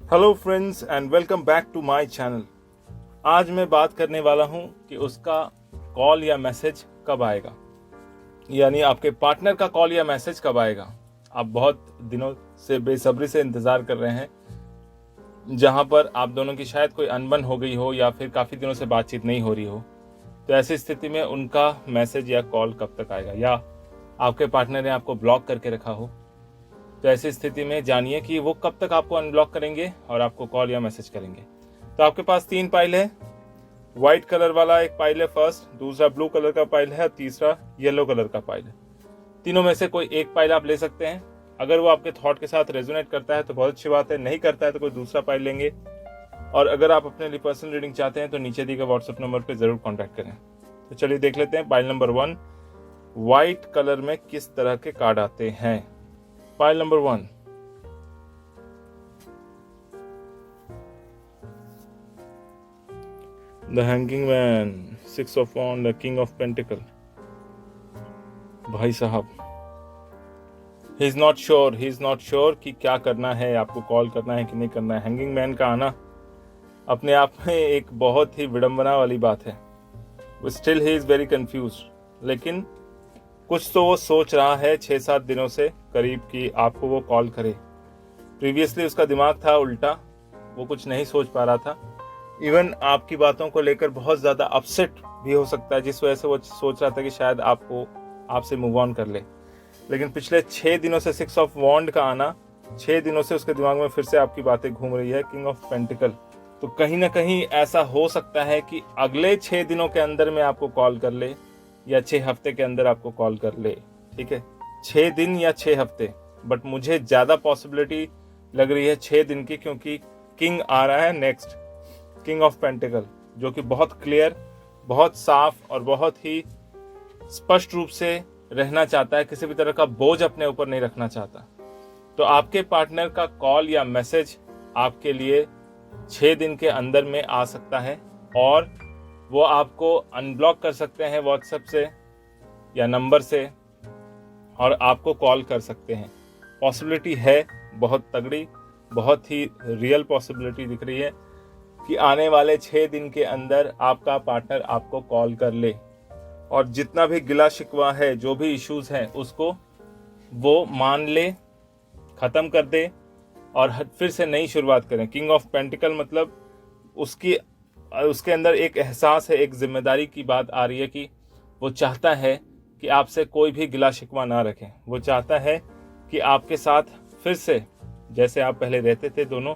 Hello friends and welcome back to my channel. आज मैं बात करने वाला हूं कि उसका कॉल या मैसेज कब आएगा, यानी आपके पार्टनर का कॉल या मैसेज कब आएगा। आप बहुत दिनों से बेसब्री से इंतज़ार कर रहे हैं, जहां पर आप दोनों की शायद कोई अनबन हो गई हो या फिर काफ़ी दिनों से बातचीत नहीं हो रही हो। तो ऐसी स्थिति में उनका मैसेज या कॉल कब तक आएगा, या आपके पार्टनर ने आपको ब्लॉक करके रखा हो, तो ऐसी स्थिति में जानिए कि वो कब तक आपको अनब्लॉक करेंगे और आपको कॉल या मैसेज करेंगे। तो आपके पास 3 पाइल है। व्हाइट कलर वाला एक पाइल है फर्स्ट, दूसरा ब्लू कलर का पाइल है और तीसरा येलो कलर का पाइल है। तीनों में से कोई एक पाइल आप ले सकते हैं। अगर वो आपके थॉट के साथ रेजोनेट करता है तो बहुत अच्छी बात है, नहीं करता है तो कोई दूसरा पाइल लेंगे। और अगर आप अपने लिए पर्सनल रीडिंग चाहते हैं तो नीचे दिए गए व्हाट्सएप नंबर पर जरूर कॉन्टैक्ट करें। तो चलिए देख लेते हैं पाइल नंबर 1 व्हाइट कलर में किस तरह के कार्ड आते हैं। Pile number 1, The Hanging Man, Six of Wands, The King of Pentacle। भाई साहब, ही इज नॉट श्योर कि क्या करना है, आपको कॉल करना है कि नहीं करना है। हैंगिंग मैन का आना अपने आप में एक बहुत ही विडंबना वाली बात है। Still he is very confuse, लेकिन कुछ तो वो सोच रहा है 6-7 दिनों से करीब कि आपको वो कॉल करे। प्रीवियसली उसका दिमाग था उल्टा, वो कुछ नहीं सोच पा रहा था। इवन आपकी बातों को लेकर बहुत ज़्यादा अपसेट भी हो सकता है, जिस वजह से वो सोच रहा था कि शायद आपसे मूव ऑन कर ले। लेकिन पिछले 6 दिनों से 6 ऑफ वॉन्ड का आना, 6 दिनों से उसके दिमाग में फिर से आपकी बातें घूम रही है, किंग ऑफ पेंटिकल। तो कहीं ना कहीं ऐसा हो सकता है कि अगले 6 दिनों के अंदर में आपको कॉल कर ले, या 6 हफ्ते के अंदर आपको कॉल कर ले। ठीक है, 6 दिन या 6 हफ्ते, बट मुझे ज़्यादा पॉसिबिलिटी लग रही है 6 दिन की, क्योंकि किंग आ रहा है नेक्स्ट, किंग ऑफ पेंटिकल, जो कि बहुत क्लियर, बहुत साफ और बहुत ही स्पष्ट रूप से रहना चाहता है, किसी भी तरह का बोझ अपने ऊपर नहीं रखना चाहता। तो आपके पार्टनर का कॉल या मैसेज आपके लिए 6 दिन के अंदर में आ सकता है, और वो आपको अनब्लॉक कर सकते हैं व्हाट्सएप से या नंबर से, और आपको कॉल कर सकते हैं। पॉसिबिलिटी है बहुत तगड़ी, बहुत ही रियल पॉसिबिलिटी दिख रही है कि आने वाले 6 दिन के अंदर आपका पार्टनर आपको कॉल कर ले, और जितना भी गिला शिकवा है, जो भी इश्यूज हैं, उसको वो मान ले, ख़त्म कर दे और फिर से नई शुरुआत करें। किंग ऑफ पेंटिकल मतलब उसके अंदर एक एहसास है, एक जिम्मेदारी की बात आ रही है कि वो चाहता है कि आपसे कोई भी गिला शिकवा ना रखें। वो चाहता है कि आपके साथ फिर से जैसे आप पहले रहते थे, दोनों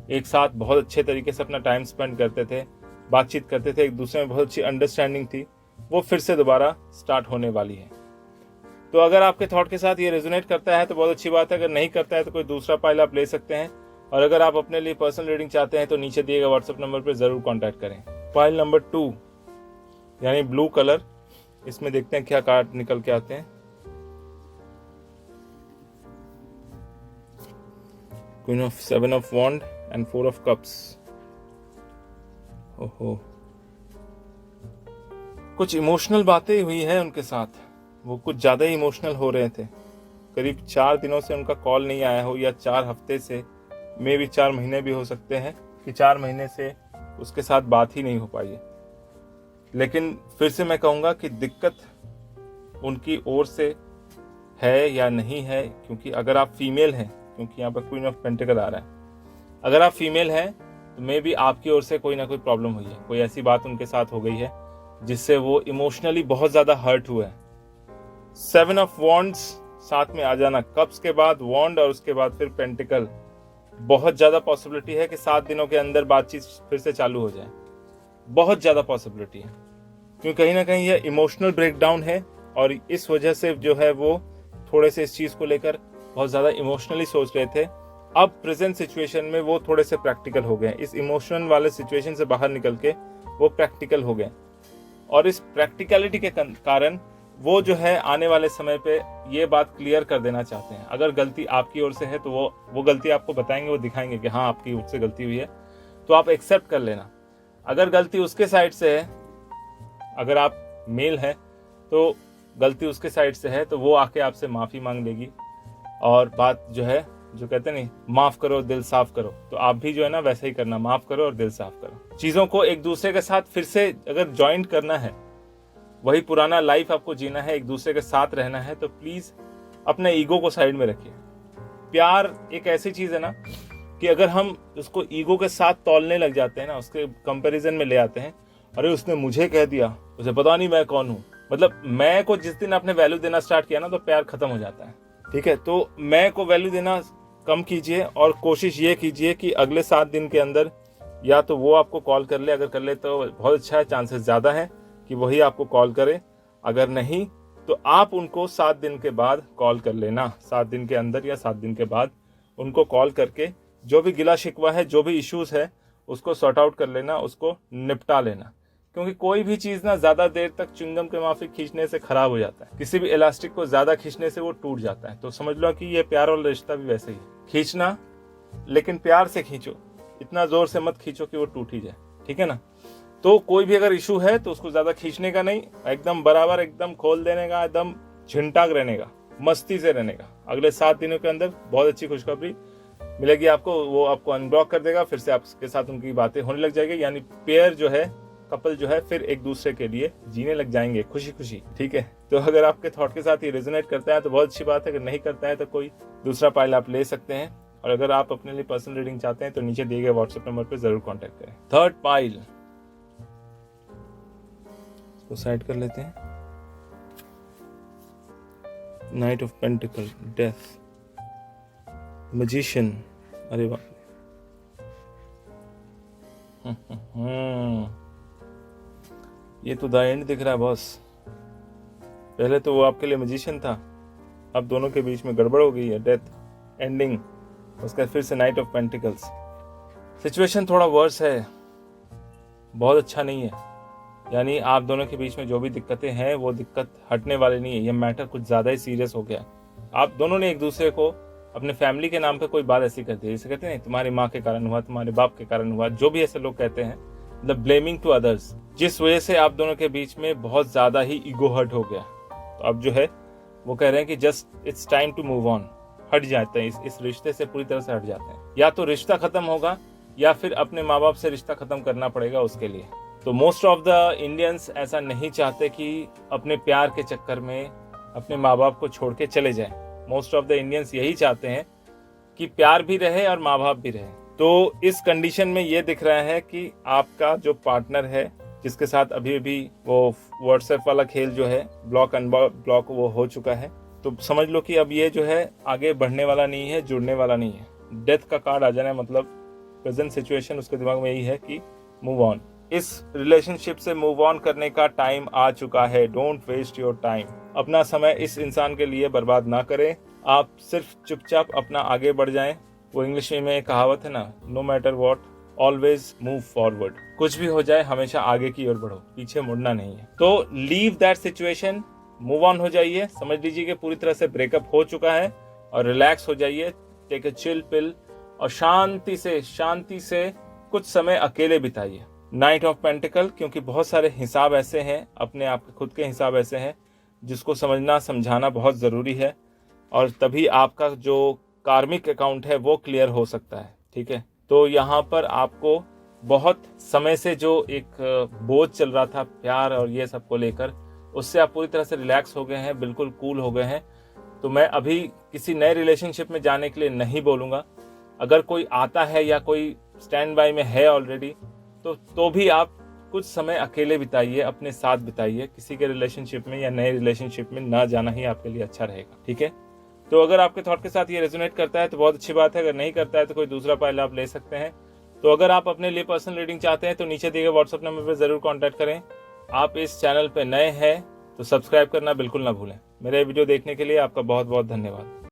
एक साथ बहुत अच्छे तरीके से अपना टाइम स्पेंड करते थे, बातचीत करते थे, एक दूसरे में बहुत अच्छी अंडरस्टैंडिंग थी, वो फिर से दोबारा स्टार्ट होने वाली है। तो अगर आपके थॉट के साथ ये रेजोनेट करता है तो बहुत अच्छी बात है, अगर नहीं करता है तो कोई दूसरा पाइल आप ले सकते हैं। और अगर आप अपने लिए पर्सनल रीडिंग चाहते हैं तो नीचे दिए गए व्हाट्सएप नंबर पर जरूर कॉन्टैक्ट करें। पाइल नंबर 2 यानी ब्लू कलर, इसमें देखते हैं क्या कार्ड निकल के आते हैं। Queen of 7 of wand and 4 of cups. ओहो, कुछ इमोशनल बातें हुई है उनके साथ, वो कुछ ज़्यादा ही इमोशनल हो रहे थे। करीब 4 दिनों से उनका कॉल नहीं आया हो, या 4 हफ्ते से, मे भी 4 महीने भी हो सकते हैं कि 4 महीने से उसके साथ बात ही नहीं हो पाई है। लेकिन फिर से मैं कहूँगा कि दिक्कत उनकी ओर से है या नहीं है, क्योंकि अगर आप फीमेल हैं, क्योंकि यहाँ पर क्वीन ऑफ पेंटिकल आ रहा है, अगर आप फीमेल हैं तो मे भी आपकी ओर से कोई ना कोई प्रॉब्लम हुई है, कोई ऐसी बात उनके साथ हो गई है जिससे वो इमोशनली बहुत ज़्यादा हर्ट हुए हैं। 7 ऑफ वॉन्ड्स साथ में आ जाना, कप्स के बाद वॉन्ड और उसके बाद फिर पेंटिकल, बहुत ज़्यादा पॉसिबिलिटी है कि 7 दिनों के अंदर बातचीत फिर से चालू हो जाए। बहुत ज़्यादा पॉसिबिलिटी है, क्योंकि कहीं ना कहीं यह इमोशनल ब्रेकडाउन है, और इस वजह से जो है वो थोड़े से इस चीज़ को लेकर बहुत ज़्यादा इमोशनली सोच रहे थे। अब प्रेजेंट सिचुएशन में वो थोड़े से प्रैक्टिकल हो गए, इस इमोशनल वाले सिचुएशन से बाहर निकल के वो प्रैक्टिकल हो गए, और इस प्रैक्टिकलिटी के कारण वो जो है आने वाले समय पे ये बात क्लियर कर देना चाहते हैं। अगर गलती आपकी ओर से है तो वो गलती आपको बताएंगे, वो दिखाएंगे कि हाँ आपकी ओर से गलती हुई है, तो आप एक्सेप्ट कर लेना। अगर गलती उसके साइड से है, अगर आप मेल हैं तो गलती उसके साइड से है, तो वो आके आपसे माफ़ी मांग लेगी और बात जो है जो कहते हैं नहीं, माफ करो दिल साफ करो, तो आप भी जो है ना वैसे ही करना, माफ करो और दिल साफ करो। चीजों को एक दूसरे के साथ फिर से अगर ज्वाइंट करना है, वही पुराना लाइफ आपको जीना है, एक दूसरे के साथ रहना है, तो प्लीज अपने ईगो को साइड में रखिए। प्यार एक ऐसी चीज है ना कि अगर हम उसको ईगो के साथ तौलने लग जाते हैं ना, उसके कंपैरिजन में ले आते हैं, अरे उसने मुझे कह दिया, उसे पता नहीं मैं कौन हूँ, मतलब मैं को जिस दिन आपने वैल्यू देना स्टार्ट किया ना, तो प्यार खत्म हो जाता है। ठीक है, तो मैं को वैल्यू देना कम कीजिए और कोशिश ये कीजिए कि अगले 7 दिन के अंदर या तो वो आपको कॉल कर ले, अगर कर ले तो बहुत अच्छा है, चांसेस ज़्यादा है कि वही आपको कॉल करे, अगर नहीं तो आप उनको 7 दिन के बाद कॉल कर लेना, 7 दिन के अंदर या 7 दिन के बाद उनको कॉल करके जो भी गिला शिकवा है, जो भी इश्यूज़ है, उसको सॉर्ट आउट कर लेना, उसको निपटा लेना। क्योंकि कोई भी चीज़ ना ज़्यादा देर तक च्युइंगम के माफिक खींचने से खराब हो जाता है, किसी भी इलास्टिक को ज़्यादा खींचने से वो टूट जाता है। तो समझ लो कि ये प्यार वाला रिश्ता भी वैसे ही, खींचना लेकिन प्यार से खींचो, इतना जोर से मत खींचो कि वो टूट ही जाए। ठीक है ना, तो कोई भी अगर इशू है तो उसको ज़्यादा खींचने का नहीं, एकदम बराबर, एकदम खोल देने का, एकदम झिंटाक रहने का, मस्ती से रहने का। अगले 7 दिनों के अंदर बहुत अच्छी खुशखबरी मिलेगी आपको, वो आपको अनब्लॉक कर देगा, फिर से आपके साथ उनकी बातें होने लग जाएगी, यानी पेयर जो है, कपल जो है, फिर एक दूसरे के लिए जीने लग जाएंगे खुशी खुशी। ठीक है, तो अगर आपके थॉट के साथ ये रेजोनेट करता है तो बहुत अच्छी बात है, अगर नहीं करता है तो कोई दूसरा पाइल आप ले सकते हैं। और अगर आप अपने लिए पर्सनल रीडिंग चाहते हैं तो नीचे दिए गए व्हाट्सएप नंबर पर जरूर कॉन्टेक्ट करें। थर्ड पाइल इसको साइड कर लेते हैं। Night of pentacle, death, magician, अरे वाह, ये तो द एंड दिख रहा है बॉस। पहले तो वो आपके लिए मैजिशियन था, अब दोनों के बीच में गड़बड़ हो गई है, डेथ, एंडिंग, उसका फिर से नाइट ऑफ पेंटिकल्स। सिचुएशन थोड़ा वर्स है, बहुत अच्छा नहीं है, यानी आप दोनों के बीच में जो भी दिक्कतें हैं वो दिक्कत हटने वाली नहीं है, ये मैटर कुछ ज़्यादा ही सीरियस हो गया। आप दोनों ने एक दूसरे को अपने फैमिली के नाम पे कोई बात ऐसी कर दी, जैसे कहते हैं तुम्हारी माँ के कारण हुआ, तुम्हारे बाप के कारण हुआ, जो भी ऐसे लोग कहते हैं, द ब्लेमिंग टू अदर्स, जिस वजह से आप दोनों के बीच में बहुत ज़्यादा ही ईगो हर्ट हो गया। तो अब जो है वो कह रहे हैं कि just it's time to move on, हट जाते हैं, इस रिश्ते से पूरी तरह से हट जाते हैं। या तो रिश्ता खत्म होगा या फिर अपने माँ बाप से रिश्ता खत्म करना पड़ेगा उसके लिए। तो मोस्ट ऑफ द इंडियंस ऐसा नहीं चाहते कि अपने प्यार के चक्कर में अपने माँ बाप को छोड़ के चले जाएं। मोस्ट ऑफ द इंडियंस यही चाहते हैं कि प्यार भी रहे और माँ बाप भी रहे। तो इस कंडीशन में ये दिख रहा है कि आपका जो पार्टनर है, जिसके साथ अभी अभी वो व्हाट्सएप वाला खेल जो है, ब्लॉक अनब्लॉक वो हो चुका है, तो समझ लो कि अब ये जो है आगे बढ़ने वाला नहीं है, जुड़ने वाला नहीं है। डेथ का कार्ड आ जाना है, मतलब प्रेजेंट सिचुएशन उसके दिमाग में यही है कि मूव ऑन, इस रिलेशनशिप से मूव ऑन करने का टाइम आ चुका है। डोंट वेस्ट योर टाइम, अपना समय इस इंसान के लिए बर्बाद ना करें, आप सिर्फ चुपचाप अपना आगे बढ़ जाएं। वो इंग्लिश में कहावत है ना, no matter what always move forward, कुछ भी हो जाए हमेशा आगे की ओर बढ़ो, पीछे मुड़ना नहीं है। तो leave that situation, move on हो जाइए, समझ लीजिए कि पूरी तरह से ब्रेकअप हो चुका है और रिलैक्स हो जाइए, टेक अ चिल पिल और शांति से कुछ समय अकेले बिताइए। नाइट ऑफ पेंटिकल, क्योंकि बहुत सारे हिसाब ऐसे हैं, अपने आप के खुद के हिसाब ऐसे हैं जिसको समझना समझाना बहुत ज़रूरी है, और तभी आपका जो कार्मिक अकाउंट है वो क्लियर हो सकता है। ठीक है, तो यहाँ पर आपको बहुत समय से जो एक बोझ चल रहा था प्यार और ये सब को लेकर, उससे आप पूरी तरह से रिलैक्स हो गए हैं, बिल्कुल कूल हो गए हैं। तो मैं अभी किसी नए रिलेशनशिप में जाने के लिए नहीं बोलूँगा। अगर कोई आता है या कोई स्टैंड बाय में है ऑलरेडी, तो भी आप कुछ समय अकेले बिताइए, अपने साथ बिताइए, किसी के रिलेशनशिप में या नए रिलेशनशिप में ना जाना ही आपके लिए अच्छा रहेगा। ठीक है, तो अगर आपके थॉट के साथ ये रेजोनेट करता है तो बहुत अच्छी बात है, अगर नहीं करता है तो कोई दूसरा पाइल आप ले सकते हैं। तो अगर आप अपने लिए पर्सनल रीडिंग चाहते हैं तो नीचे दिए गए व्हाट्सएप नंबर पर जरूर कॉन्टैक्ट करें। आप इस चैनल पर नए हैं तो सब्सक्राइब करना बिल्कुल ना भूलें। मेरा वीडियो देखने के लिए आपका बहुत बहुत धन्यवाद।